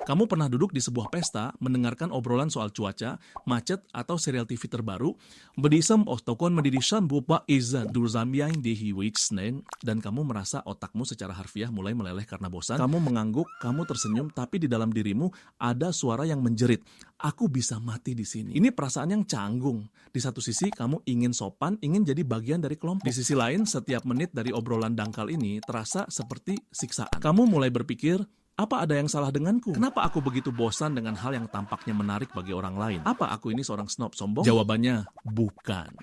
Kamu pernah duduk di sebuah pesta, mendengarkan obrolan soal cuaca, macet, atau serial TV terbaru, berdisem otokon mendidishan bupa iza durzamyain dihi witsnen, dan kamu merasa otakmu secara harfiah mulai meleleh karena bosan. Kamu mengangguk, kamu tersenyum, tapi di dalam dirimu ada suara yang menjerit, aku bisa mati di sini. Ini perasaan yang canggung. Di satu sisi, kamu ingin sopan, ingin jadi bagian dari kelompok. Di sisi lain, setiap menit dari obrolan dangkal ini terasa seperti siksaan. Kamu mulai berpikir, apa ada yang salah denganku? Kenapa aku begitu bosan dengan hal yang tampaknya menarik bagi orang lain? Apa aku ini seorang snob sombong? Jawabannya, bukan.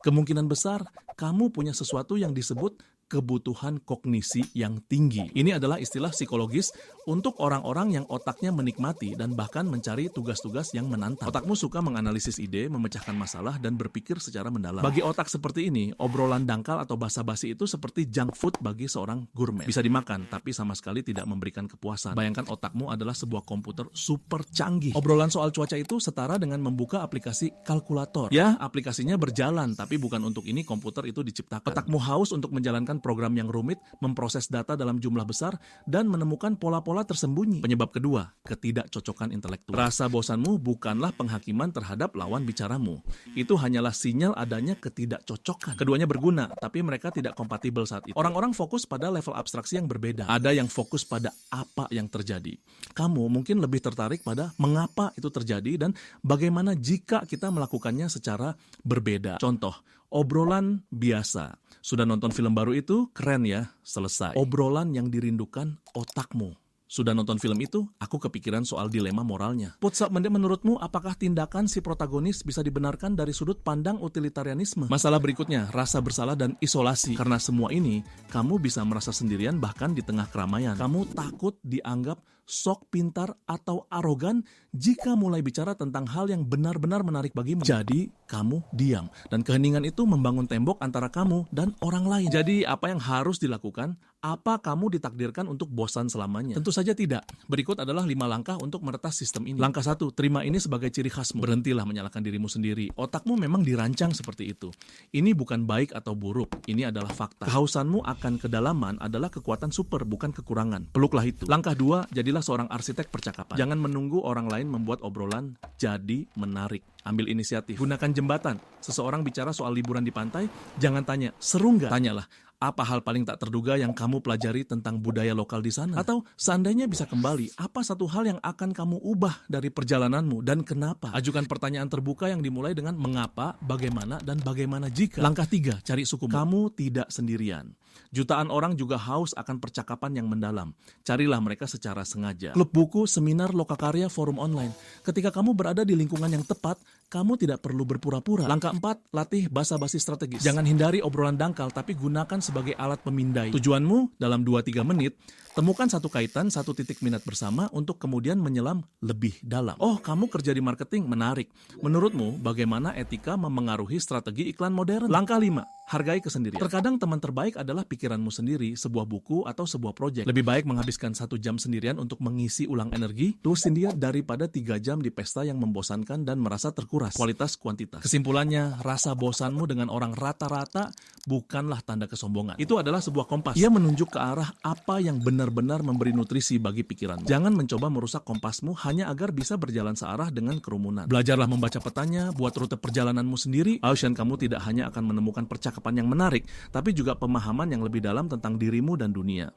Kemungkinan besar, kamu punya sesuatu yang disebut kebutuhan kognisi yang tinggi. Ini adalah istilah psikologis untuk orang-orang yang otaknya menikmati dan bahkan mencari tugas-tugas yang menantang. Otakmu suka menganalisis ide, memecahkan masalah, dan berpikir secara mendalam. Bagi otak seperti ini, obrolan dangkal atau basa-basi itu seperti junk food bagi seorang gourmet. Bisa dimakan, tapi sama sekali tidak memberikan kepuasan. Bayangkan otakmu adalah sebuah komputer super canggih. Obrolan soal cuaca itu setara dengan membuka aplikasi kalkulator. Ya, aplikasinya berjalan, tapi bukan untuk ini komputer itu diciptakan. Otakmu haus untuk menjalankan program yang rumit, memproses data dalam jumlah besar, dan menemukan pola-pola tersembunyi. Penyebab kedua, ketidakcocokan intelektual. Rasa bosanmu bukanlah penghakiman terhadap lawan bicaramu. Itu hanyalah sinyal adanya ketidakcocokan. Keduanya berguna, tapi mereka tidak kompatibel saat itu. Orang-orang fokus pada level abstraksi yang berbeda. Ada yang fokus pada apa yang terjadi. Kamu mungkin lebih tertarik pada mengapa itu terjadi dan bagaimana jika kita melakukannya secara berbeda. Contoh, obrolan biasa. Sudah nonton film baru itu? Keren ya, selesai. Obrolan yang dirindukan otakmu. Sudah nonton film itu? Aku kepikiran soal dilema moralnya. Putsa, menurutmu apakah tindakan si protagonis bisa dibenarkan dari sudut pandang utilitarianisme? Masalah berikutnya, rasa bersalah dan isolasi. Karena semua ini, kamu bisa merasa sendirian bahkan di tengah keramaian. Kamu takut dianggap sok pintar atau arogan jika mulai bicara tentang hal yang benar-benar menarik bagimu. Jadi, kamu diam. Dan keheningan itu membangun tembok antara kamu dan orang lain. Jadi, apa yang harus dilakukan? Apa kamu ditakdirkan untuk bosan selamanya? Tentu saja tidak. Berikut adalah 5 langkah untuk meretas sistem ini. Langkah 1, terima ini sebagai ciri khasmu. Berhentilah menyalahkan dirimu sendiri. Otakmu memang dirancang seperti itu. Ini bukan baik atau buruk. Ini adalah fakta. Kehausanmu akan kedalaman adalah kekuatan super, bukan kekurangan. Peluklah itu. Langkah 2, jadilah seorang arsitek percakapan. Jangan menunggu orang lain membuat obrolan jadi menarik. Ambil inisiatif. Gunakan jembatan. Seseorang bicara soal liburan di pantai, jangan tanya, seru nggak? Tanyalah, apa hal paling tak terduga yang kamu pelajari tentang budaya lokal di sana? Atau seandainya bisa kembali, apa satu hal yang akan kamu ubah dari perjalananmu dan kenapa? Ajukan pertanyaan terbuka yang dimulai dengan mengapa, bagaimana, dan bagaimana jika. Langkah 3, cari suku. Kamu tidak sendirian. Jutaan orang juga haus akan percakapan yang mendalam. Carilah mereka secara sengaja. Klub buku, seminar, lokakarya, forum online. Ketika kamu berada di lingkungan yang tepat, kamu tidak perlu berpura-pura. Langkah 4, latih basa-basi strategis. Jangan hindari obrolan dangkal, tapi gunakan sebagai alat pemindai. Tujuanmu dalam 2-3 menit, temukan satu kaitan, satu titik minat bersama untuk kemudian menyelam lebih dalam. Oh, kamu kerja di marketing, menarik. Menurutmu, bagaimana etika memengaruhi strategi iklan modern? Langkah 5, hargai kesendirian. Terkadang teman terbaik adalah pikiranmu sendiri, sebuah buku, atau sebuah proyek. Lebih baik menghabiskan 1 jam sendirian untuk mengisi ulang energi, terusin dia daripada 3 jam di pesta yang membosankan dan merasa terkuras. Kualitas kuantitas. Kesimpulannya, rasa bosanmu dengan orang rata-rata bukanlah tanda kesombongan. Itu adalah sebuah kompas. Ia menunjuk ke arah apa yang benar-benar memberi nutrisi bagi pikiranmu. Jangan mencoba merusak kompasmu hanya agar bisa berjalan searah dengan kerumunan. Belajarlah membaca petanya, buat rute perjalananmu sendiri. Ausyan, kamu tidak hanya akan menemukan percakapan yang menarik, tapi juga pemahaman yang lebih dalam tentang dirimu dan dunia.